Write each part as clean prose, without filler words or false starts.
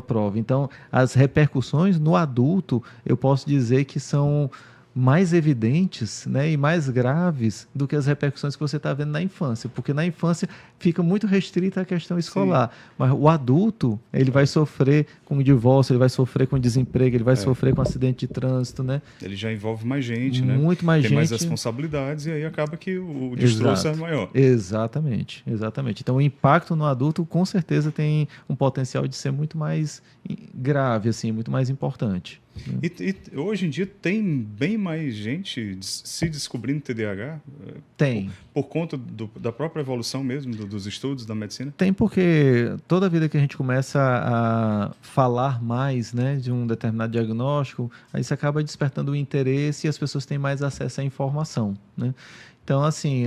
prova. Então, as repercussões no adulto, eu posso dizer que são mais evidentes, né, e mais graves do que as repercussões que você está vendo na infância, porque na infância fica muito restrita a questão Sim. escolar, mas o adulto, ele vai sofrer com divórcio, ele vai sofrer com desemprego, ele vai É. sofrer com acidente de trânsito, né, Ele já envolve mais gente, né? muito mais Tem mais gente. responsabilidades e aí acaba que o destroço é Exato. maior. Exatamente, exatamente. Então, o impacto no adulto, com certeza, tem um potencial de ser muito mais grave, assim, muito mais importante. E hoje em dia tem bem mais gente se descobrindo TDAH por, Tem. por conta da própria evolução mesmo dos estudos da medicina? Tem porque toda vida que a gente começa a falar mais, né, de um determinado diagnóstico, aí isso acaba despertando o interesse e as pessoas têm mais acesso à informação, né? Então, assim,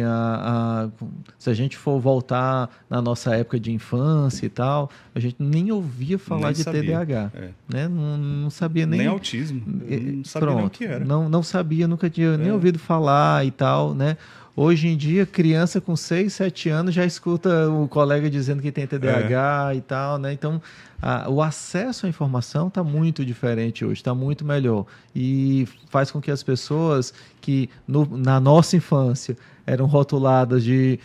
se a gente for voltar na nossa época de infância e tal, a gente nem ouvia falar Nem de sabia. TDAH, É. né? Não sabia Nem nem. autismo. Eu não sabia nem o Pronto, que era. não sabia, nunca tinha nem É. ouvido falar e tal, né? Hoje em dia, criança com 6 7 anos já escuta o colega dizendo que tem É. TDAH e tal, né? Então, o acesso à informação está muito diferente hoje, está muito melhor. E faz com que as pessoas que na nossa infância eram rotuladas de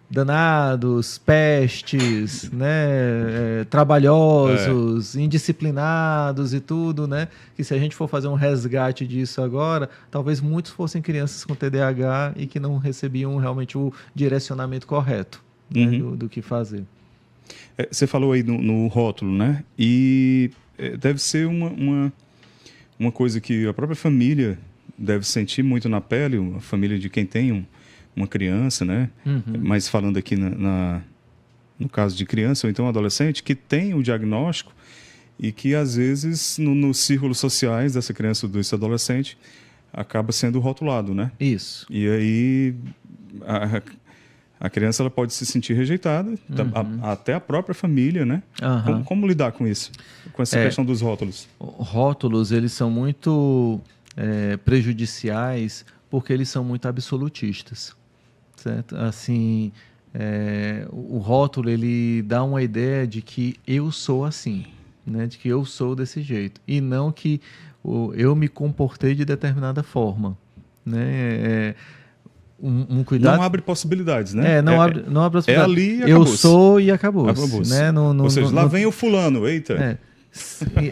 danados, pestes, né, É. trabalhosos, indisciplinados e tudo, né? Que se a gente for fazer um resgate disso agora, talvez muitos fossem crianças com TDAH e que não recebiam realmente o direcionamento correto, né, Uhum. do que fazer. Você falou aí no rótulo, né? E deve ser uma coisa que a própria família deve sentir muito na pele, a família de quem tem uma criança, né? Uhum. Mas falando aqui no caso de criança ou então adolescente, que tem o diagnóstico e que às vezes nos círculos sociais dessa criança ou desse adolescente acaba sendo rotulado, né? Isso. E aí a criança ela pode se sentir rejeitada, até a própria família, né? Aham. Como lidar com isso? Com essa questão dos rótulos? Rótulos, eles são muito prejudiciais porque eles são muito absolutistas, certo? Assim, o rótulo, ele dá uma ideia de que eu sou assim, né? De que eu sou desse jeito, e não que eu me comportei de determinada forma, né? Um cuidado. Não abre possibilidades, né? Não abre É possibilidade. ali e Eu acabou-se. sou e acabou, Acabou-se. né? Ou seja, lá vem o fulano, eita.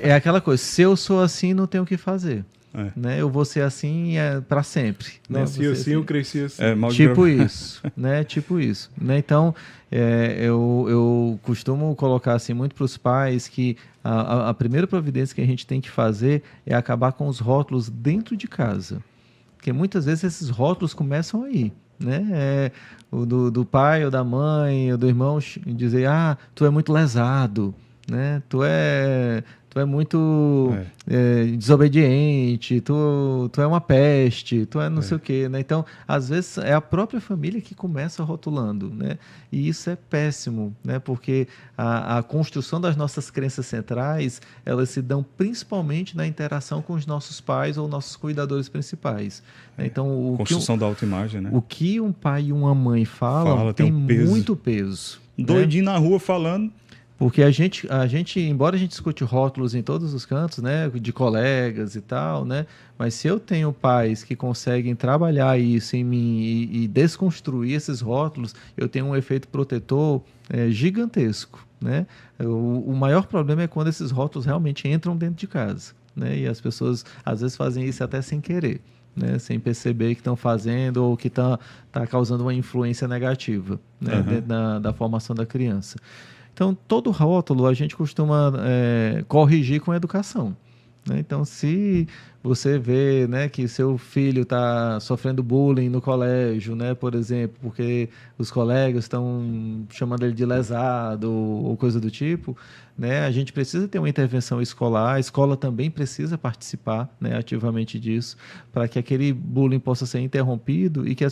É aquela coisa, se eu sou assim, não tenho o que fazer. É. Né? Eu vou ser assim para sempre. Nasci né? assim, eu cresci assim. Tipo isso, né? Tipo isso. Né? Então, eu costumo colocar assim muito para os pais que a primeira providência que a gente tem que fazer é acabar com os rótulos dentro de casa. Porque muitas vezes esses rótulos começam aí. Né? Do pai ou da mãe ou do irmão dizer, tu é muito lesado, né? Tu é muito desobediente, tu é uma peste, tu é não sei o quê, né? Então, às vezes, é a própria família que começa rotulando, né? E isso é péssimo, né? Porque a construção das nossas crenças centrais, elas se dão principalmente na interação com os nossos pais ou nossos cuidadores principais. Então, construção da autoimagem, né? O que um pai e uma mãe falam tem um peso. Muito peso. Doidinho, né? Na rua falando. Porque a gente, embora a gente escute rótulos em todos os cantos, né, de colegas e tal, né, mas se eu tenho pais que conseguem trabalhar isso em mim e desconstruir esses rótulos, eu tenho um efeito protetor gigantesco, né? O maior problema é quando esses rótulos realmente entram dentro de casa, né, e as pessoas às vezes fazem isso até sem querer. Né, sem perceber que estão fazendo ou que tá causando uma influência negativa, né, dentro da formação da criança. Então, todo rótulo a gente costuma corrigir com educação. Né? Então, se você vê, né, que seu filho está sofrendo bullying no colégio, né, por exemplo, porque os colegas estão chamando ele de lesado ou coisa do tipo, né, a gente precisa ter uma intervenção escolar, a escola também precisa participar, né, ativamente disso, para que aquele bullying possa ser interrompido e que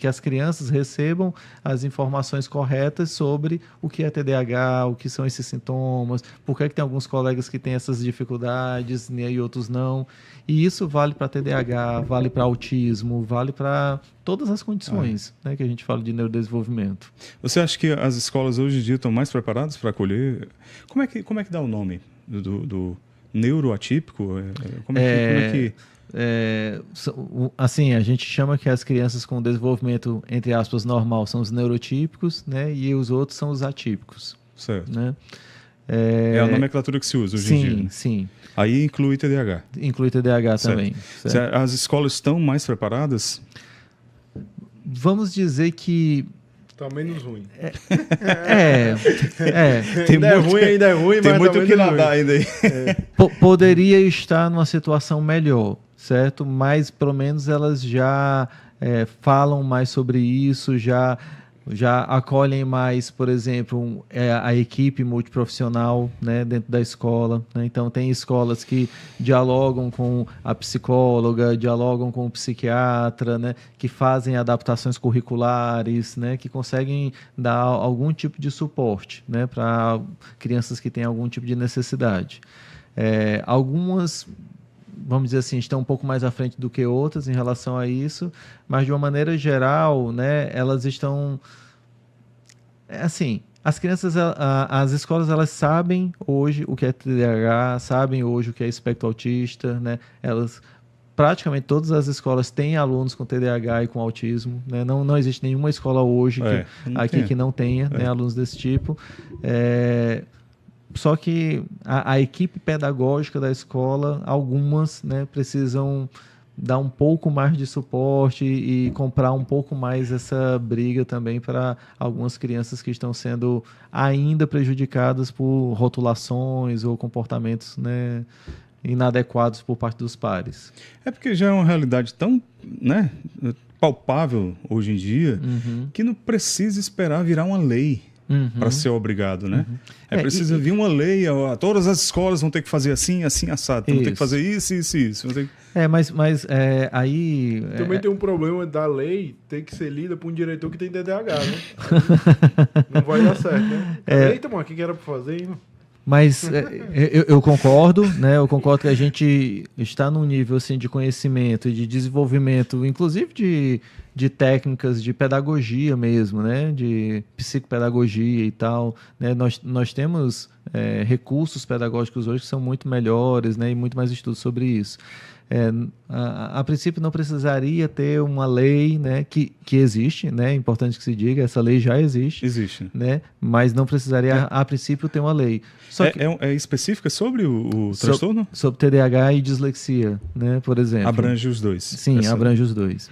as crianças recebam as informações corretas sobre o que é TDAH, o que são esses sintomas, por que tem alguns colegas que têm essas dificuldades, né, e outros não. E isso vale para TDAH, vale para autismo, vale para todas as condições, né, que a gente fala de neurodesenvolvimento. Você acha que as escolas hoje em dia estão mais preparadas para acolher? Como é que dá o nome do neuroatípico? Como é que... assim, a gente chama que as crianças com desenvolvimento, entre aspas, normal são os neurotípicos, né? E os outros são os atípicos. Certo. Né? É a nomenclatura que se usa hoje em dia. Sim, sim. Aí inclui TDAH. Inclui TDAH certo. também. Certo. As escolas estão mais preparadas? Vamos dizer que... Tá menos ruim. Ainda é ruim, tem mas muito o que nadar ainda aí. Poderia estar numa situação melhor, certo? Mas pelo menos elas já falam mais sobre isso, já acolhem mais, por exemplo, a equipe multiprofissional, né, dentro da escola. Né? Então, tem escolas que dialogam com a psicóloga, dialogam com o psiquiatra, né, que fazem adaptações curriculares, né, que conseguem dar algum tipo de suporte, né, para crianças que têm algum tipo de necessidade. Algumas, vamos dizer assim, estão um pouco mais à frente do que outras em relação a isso, mas de uma maneira geral, né, elas estão... assim, as crianças, as escolas, elas sabem hoje o que é TDAH, sabem hoje o que é espectro autista, né? Praticamente todas as escolas têm alunos com TDAH e com autismo, né? Não existe nenhuma escola hoje que não tenha né, alunos desse tipo. Só que a equipe pedagógica da escola, algumas, né, precisam dar um pouco mais de suporte e comprar um pouco mais essa briga também para algumas crianças que estão sendo ainda prejudicadas por rotulações ou comportamentos, né, inadequados por parte dos pares. É porque já é uma realidade tão, né, palpável hoje em dia que não precisa esperar virar uma lei. Para ser obrigado, né? Precisa vir uma lei, todas as escolas vão ter que fazer assim, assim, assado. Vão ter que fazer isso. Mas aí... Também tem um problema da lei ter que ser lida por um diretor que tem TDAH, né? Não vai dar certo, né? Eita, mano, o que era para fazer, hein? Mas eu concordo, né? Eu concordo que a gente está num nível assim, de conhecimento e de desenvolvimento, inclusive de técnicas de pedagogia mesmo, né? De psicopedagogia e tal. Né? Nós temos recursos pedagógicos hoje que são muito melhores, né? E muito mais estudos sobre isso. A princípio não precisaria ter uma lei, né, que existe, né, é importante que se diga, essa lei já existe, né, mas não precisaria a princípio ter uma lei. Só que, é específica sobre o transtorno? Sobre TDAH e dislexia, né, por exemplo. Abrange os dois. Sim, abrange os dois.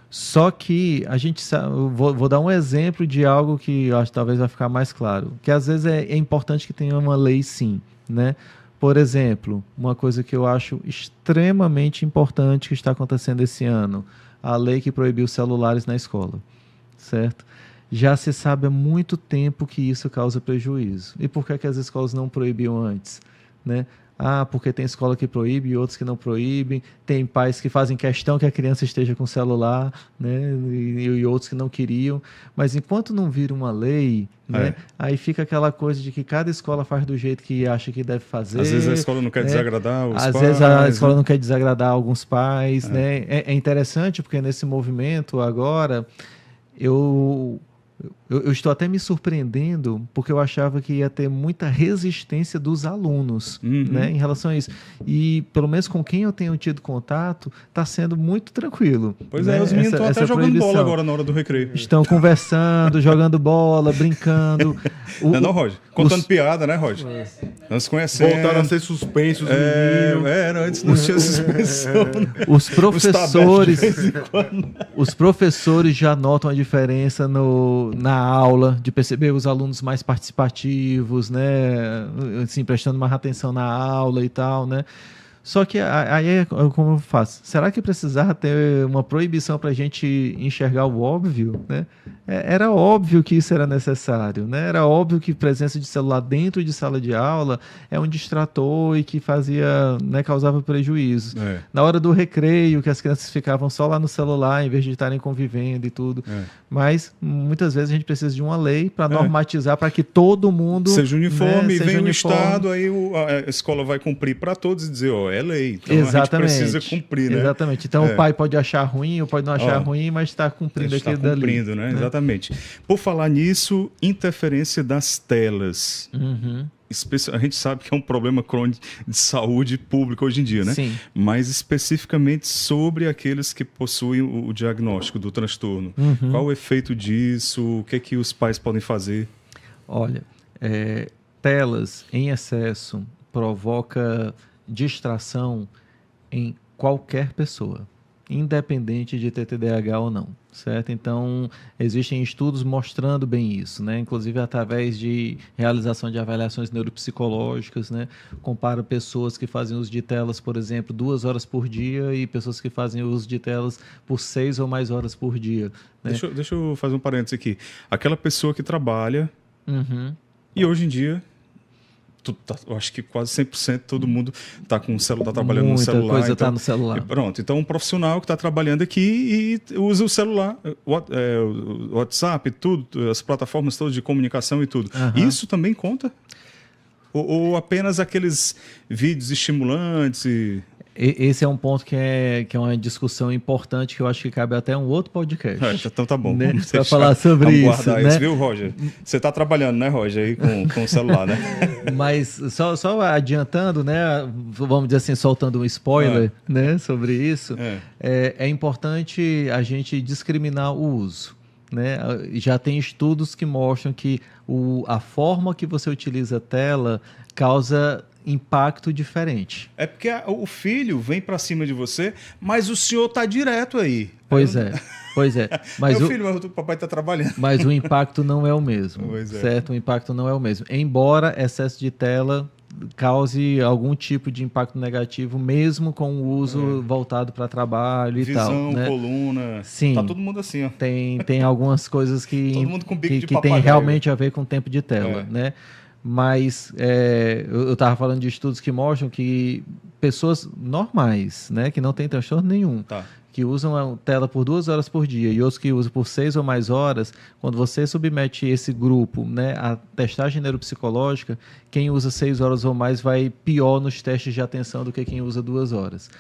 Só que a gente sabe, vou dar um exemplo de algo que eu acho que talvez vai ficar mais claro, que às vezes é importante que tenha uma lei sim, né. Por exemplo, uma coisa que eu acho extremamente importante que está acontecendo esse ano, a lei que proibiu celulares na escola, certo? Já se sabe há muito tempo que isso causa prejuízo. E por que as escolas não proibiam antes, né? Porque tem escola que proíbe e outros que não proíbem. Tem pais que fazem questão que a criança esteja com celular, né? E outros que não queriam. Mas enquanto não vira uma lei, né? Aí fica aquela coisa de que cada escola faz do jeito que acha que deve fazer. Às vezes a escola não quer desagradar os pais. Às vezes a escola não quer desagradar alguns pais. Né? É interessante porque nesse movimento agora eu estou até me surpreendendo porque eu achava que ia ter muita resistência dos alunos, né, em relação a isso. E, pelo menos com quem eu tenho tido contato, está sendo muito tranquilo. Pois os meninos estão até jogando bola agora na hora do recreio. Estão conversando, jogando bola, brincando. Não, Roger? Contando piada, né, Roger? Nós conhecemos. Voltaram a ser suspensos os meninos. Antes não tinha suspensão. Os professores já notam a diferença na aula, de perceber os alunos mais participativos, né, assim, prestando mais atenção na aula e tal, né. Só que aí é como eu faço. Será que precisava ter uma proibição para a gente enxergar o óbvio, né? Era óbvio que isso era necessário, né? Era óbvio que presença de celular dentro de sala de aula é um distrator e que fazia, né, causava prejuízo. Na hora do recreio, que as crianças ficavam só lá no celular em vez de estarem convivendo e tudo. Mas muitas vezes a gente precisa de uma lei para normatizar, para que todo mundo seja uniforme, né, e vem o Estado, aí a escola vai cumprir para todos e dizer, é lei. Então Exatamente. a gente precisa cumprir, né? Exatamente. Então o pai pode achar ruim, ou pode não achar ruim, mas está cumprindo aquilo dali. Está cumprindo, né? Exatamente. Por falar nisso, interferência das telas. Uhum. A gente sabe que é um problema crônico de saúde pública hoje em dia, né? Sim. Mas especificamente sobre aqueles que possuem o diagnóstico do transtorno. Uhum. Qual o efeito disso? O que é que os pais podem fazer? Olha, telas em excesso provoca distração em qualquer pessoa, independente de ter TDAH ou não, certo? Então, existem estudos mostrando bem isso, né? Inclusive através de realização de avaliações neuropsicológicas, né? Compara pessoas que fazem uso de telas, por exemplo, 2 horas por dia e pessoas que fazem uso de telas por 6 ou mais horas por dia, né? Deixa eu fazer um parênteses aqui. Aquela pessoa que trabalha e hoje em dia eu acho que quase 100% todo mundo está trabalhando no celular. Muita coisa está no celular. Pronto, então um profissional que está trabalhando aqui e usa o celular, o WhatsApp, tudo, as plataformas todas de comunicação e tudo. Isso também conta? Ou apenas aqueles vídeos estimulantes Esse é um ponto que é uma discussão importante que eu acho que cabe até um outro podcast. Então tá bom. Né? Para falar sobre isso. Guardar né? isso, viu, Roger? Você está trabalhando, né, Roger, aí com o celular, né? Mas só adiantando, né? Vamos dizer assim, soltando um spoiler né, sobre isso, é importante a gente discriminar o uso. Né? Já tem estudos que mostram que a forma que você utiliza a tela causa impacto diferente. É porque o filho vem para cima de você, mas o senhor tá direto aí. Pois é. Mas mas o papai tá trabalhando. Mas o impacto não é o mesmo, certo? O impacto não é o mesmo. Embora excesso de tela cause algum tipo de impacto negativo, mesmo com o uso voltado para trabalho e tal. Visão, né? coluna. Sim. Tá todo mundo assim, ó. Tem algumas coisas que, todo mundo com bico de que tem realmente a ver com o tempo de tela, né? Mas eu estava falando de estudos que mostram que pessoas normais, né, que não têm transtorno nenhum, que usam a tela por 2 horas por dia e outros que usam por 6 ou mais horas, quando você submete esse grupo, né, à testagem neuropsicológica, quem usa 6 horas ou mais vai pior nos testes de atenção do que quem usa 2 horas.